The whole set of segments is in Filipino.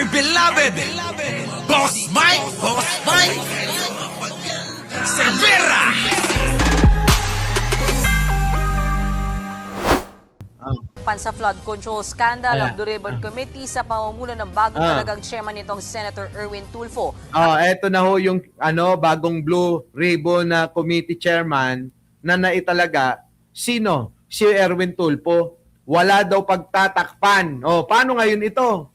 beloved, Boss Mike, Cervera. Sa flood control scandal of the Ribbon Committee sa pamumuno ng bagong talagang chairman nitong Senator Erwin Tulfo. Eto na ho yung bagong Blue Ribbon na committee chairman na naitalaga. Sino? Si Erwin Tulfo. Wala daw pagtatakpan. Paano ngayon ito?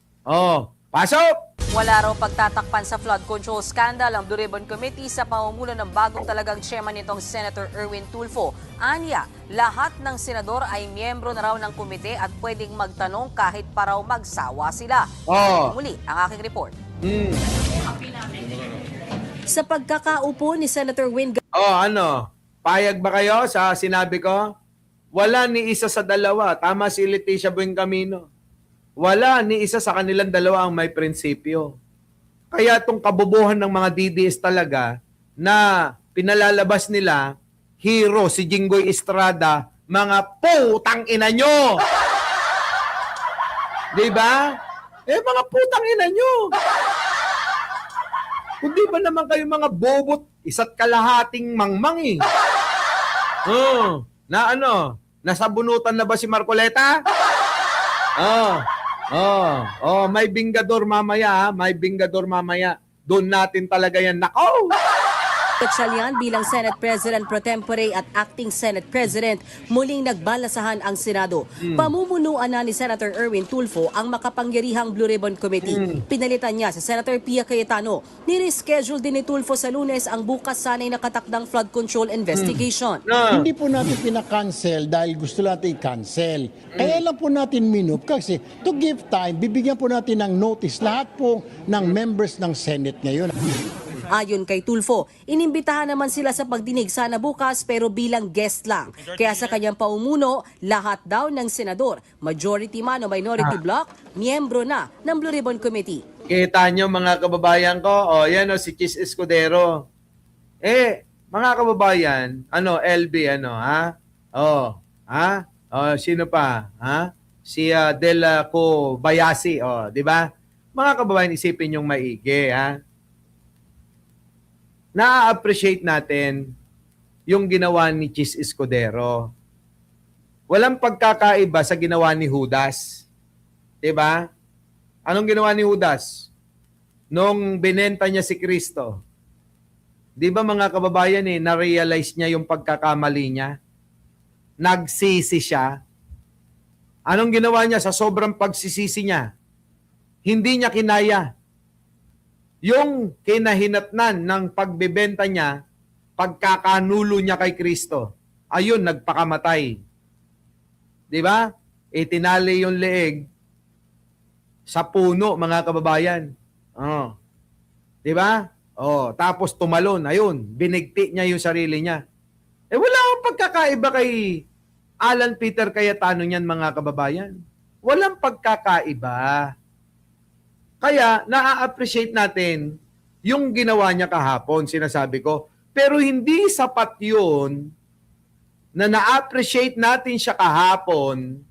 Pasok! Wala raw pagtatakpan sa flood control scandal ang Blue Ribbon Committee sa pamumuno ng bagong talagang chairman nitong Senator Erwin Tulfo. Anya, lahat ng senador ay miyembro na raw ng komite at pwedeng magtanong kahit pa raw magsawa sila. Muli ang aking report. Sa pagkakaupo ni Senator Win Payag ba kayo sa sinabi ko? Wala ni isa sa dalawa. Tama si Leticia Buencamino. Wala ni isa sa kanilang dalawa ang may prinsipyo. Kaya itong kabubuhan ng mga DDS talaga na pinalalabas nila, hero si Jinggoy Estrada, mga putang ina nyo! Diba? Mga putang ina nyo! Kundi ba naman kayo mga bobot, isa't kalahating mangmang nasabunutan na ba si Marcoleta? May bingador mamaya, may bingador mamaya. Doon natin talaga yan. Nako! Gatchalian bilang Senate President pro tempore at Acting Senate President, muling nagbalasahan ang Senado. Pamumunuan na ni Senator Erwin Tulfo ang makapangyarihang Blue Ribbon Committee. Pinalitan niya si Senator Pia Cayetano. Nireschedule din ni Tulfo sa Lunes ang bukas sanay nakatakdang flood control investigation. Hindi po natin pinakancel dahil gusto natin i-cancel. Kaya lang po natin minove kasi to give time, bibigyan po natin ng notice lahat po ng members ng Senate ngayon. Ayon kay Tulfo, inimbitahan naman sila sa pagdinig sana bukas pero bilang guest lang. Kaya sa kanyang paumuno, lahat daw ng senador, majority man o minority bloc, miyembro na ng Blue Ribbon Committee. Kita nyo mga kababayan ko, yan si Chis Escudero. Mga kababayan, LB, sino pa? Si Dela Bayasi, di ba? Mga kababayan, isipin yung maigi, Na-appreciate natin yung ginawa ni Chis Escudero. Walang pagkakaiba sa ginawa ni Judas. Diba? Anong ginawa ni Judas? Nung binenta niya si Kristo. Diba mga kababayan na-realize niya yung pagkakamali niya? Nagsisi siya. Anong ginawa niya sa sobrang pagsisisi niya? Hindi niya kinaya. Yung kinahinatnan ng pagbebenta niya, pagkakanulo niya kay Kristo, ayun, nagpakamatay. Di ba? Itinali yung leeg sa puno, mga kababayan. Di ba? Tapos tumalon, ayun, binigti niya yung sarili niya. Wala akong pagkakaiba kay Alan Peter Cayetano niyan, mga kababayan. Walang pagkakaiba. Kaya, na-appreciate natin yung ginawa niya kahapon, sinasabi ko. Pero hindi sapat yun na na-appreciate natin siya kahapon,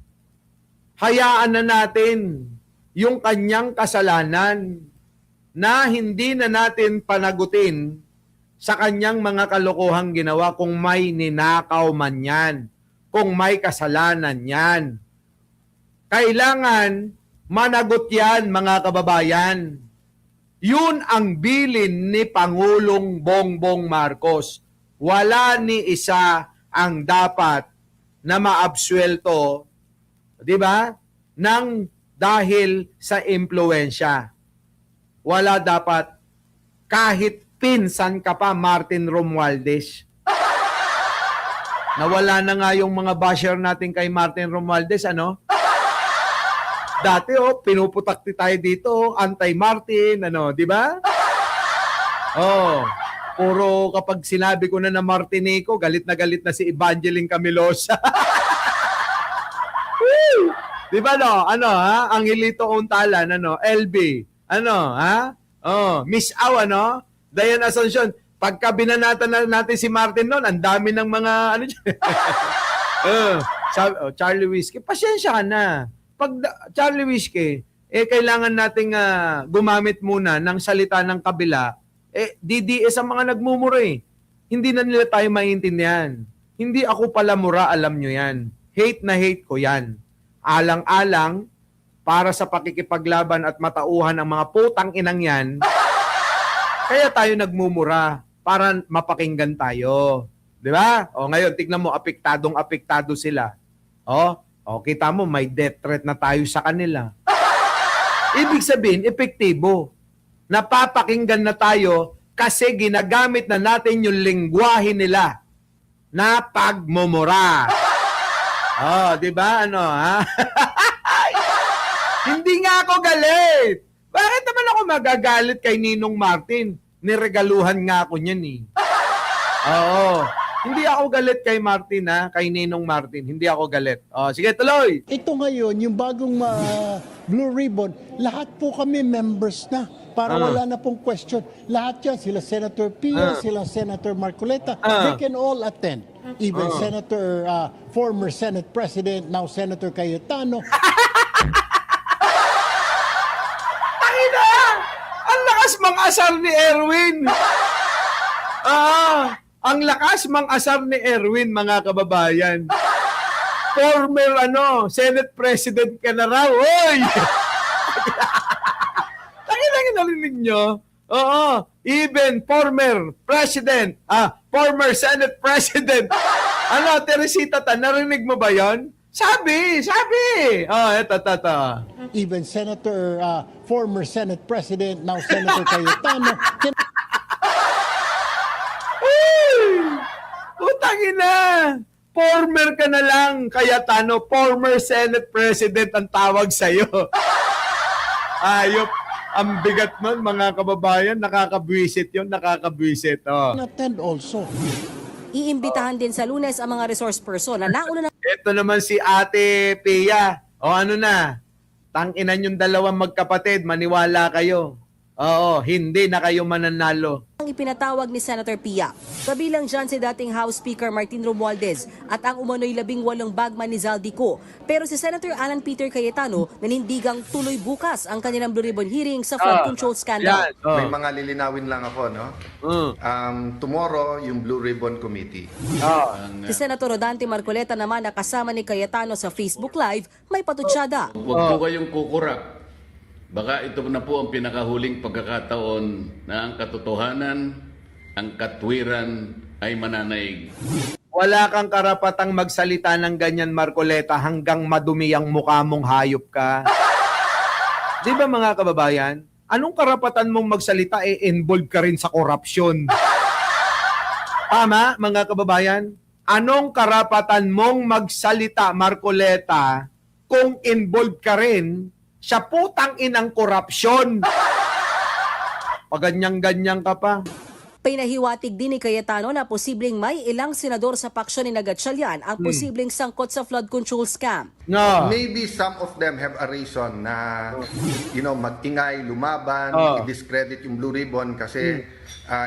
hayaan na natin yung kanyang kasalanan na hindi na natin panagutin sa kanyang mga kalokohang ginawa kung may ninakaw man yan, kung may kasalanan yan. Kailangan managot yan, mga kababayan. Yun ang bilin ni Pangulong Bongbong Marcos. Wala ni isa ang dapat na maabsuelto, di ba? Dahil sa impluensya. Wala dapat kahit pinsan ka pa, Martin Romualdez. Nawala na nga yung mga basher natin kay Martin Romualdez, Dati pinuputakti tayo dito, anti-Martin, di ba? Puro kapag sinabi ko na Martinico, galit na si Evangeline Camilosa. Di ba Ang Hilito Untalan, LB, Miss Aw, Dayan Asuncion, pagka binanatan natin si Martin noon, ang dami ng mga, Charlie Whiskey, pasensya ka na. Pag Charlie Whiskey, kailangan nating gumamit muna ng salita ng kabila. DDS ang mga nagmumura eh. Hindi na nila tayo maintindihan. Hindi ako pala mura, alam nyo yan. Hate na hate ko yan. Alang-alang, para sa pakikipaglaban at matauhan ang mga putang inang yan, kaya tayo nagmumura para mapakinggan tayo. Di ba? O ngayon, tignan mo, apektado sila. O, kita mo, may death threat na tayo sa kanila. Ibig sabihin, epektibo. Napapakinggan na tayo kasi ginagamit na natin yung lengguwahe nila na pagmumura. Di ba? Ano, ha? Hindi nga ako galit. Bakit naman ako magagalit kay Ninong Martin? Niregaluhan nga ako niyan eh. Oo. Hindi ako galit kay Martin ha, kay Ninong Martin. Hindi ako galit. Sige, tuloy. Ito ngayon, yung bagong Blue Ribbon, lahat po kami members na. Para wala na pong question. Lahat yan, sila Senator Pia, sila Senator Marcoleta, they can all attend. Even Senator, former Senate President, now Senator Cayetano. Tangina! Ang lakas mang-asar ni Erwin! Ang lakas mang-asar ni Erwin, mga kababayan. Former Senate President ka na raw. Oy! Tangina, narinig nyo? Oo. Even former President, former Senate President. Teresita, narinig mo ba yon? Sabi! Eto. Even Senator, former Senate President, now Senator Cayetano, Utangina! Former ka na lang, Cayetano. Former Senate President ang tawag sa'yo. Ayop. Ang bigat nun, mga kababayan. Nakakabwisit yun, nakakabwisit. attend also. Iimbitahan din sa Lunes ang mga resource person na nauna na Ito naman si Ate Pia. Ano na? Tanginan yung dalawang magkapatid, maniwala kayo. Oo, hindi na kayo mananalo. ang ipinatawag ni Senator Pia. Kabilang dyan si dating House Speaker Martin Romualdez at ang umano'y 18 bagman ni Zaldico. Pero si Senator Alan Peter Cayetano nanindigang tuloy bukas ang kanilang Blue Ribbon hearing sa flood control scandal. May mga lilinawin lang ako, no? Tomorrow, yung Blue Ribbon Committee. Si Senator Rodante Marcoleta naman na kasama ni Cayetano sa Facebook Live may patutsada. Huwag po kayong kukurak. Baka ito na po ang pinakahuling pagkakataon na ang katotohanan, ang katwiran ay mananaig. Wala kang karapatang magsalita ng ganyan, Marcoleta, hanggang madumi ang mukha mong hayop ka. Di ba mga kababayan? Anong karapatan mong magsalita involved ka rin sa korupsyon? Tama, mga kababayan? Anong karapatan mong magsalita, Marcoleta, kung involved ka rin sa putang inang korupsyon? Paganyang-ganyang ka pa. Pinahiwatig din ni Cayetano na posibleng may ilang senador sa paksyon ni Gatchalian ang posibleng sangkot sa flood control scam. No. Maybe some of them have a reason na, mag-ingay, lumaban, i-discredit yung Blue Ribbon kasi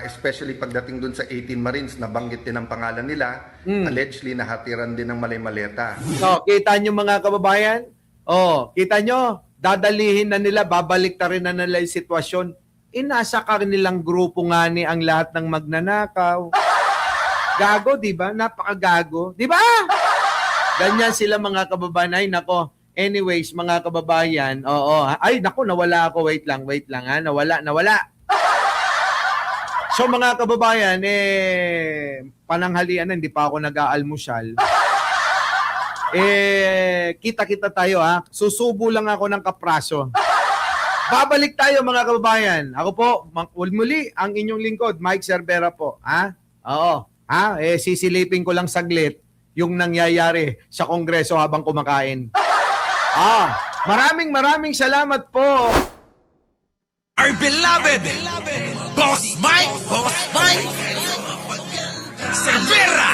especially pagdating dun sa 18 Marines, nabanggit din ang pangalan nila, allegedly nahatiran din ng malay-maleta. No, kita nyo mga kababayan? Kita nyo? Dadalihin na nila, babalik na rin na nila yung sitwasyon. Nasa kanilang grupo nga ni ang lahat ng magnanakaw. Gago, di ba? Napakagago. Di ba? Ganyan sila mga kababayan. Ay, nako. Anyways, mga kababayan. Ay, nako, nawala ako. Wait lang ha. Nawala. So, mga kababayan, pananghalian na, hindi pa ako nag-aalmusal. Kita-kita tayo ha. Susubo lang ako ng kapraso. Babalik tayo mga kababayan. Ako po, muli ang inyong lingkod, Mike Cervera po. Sisilipin ko lang saglit yung nangyayari sa Kongreso habang kumakain. Maraming salamat po. Our beloved Boss Mike Cervera.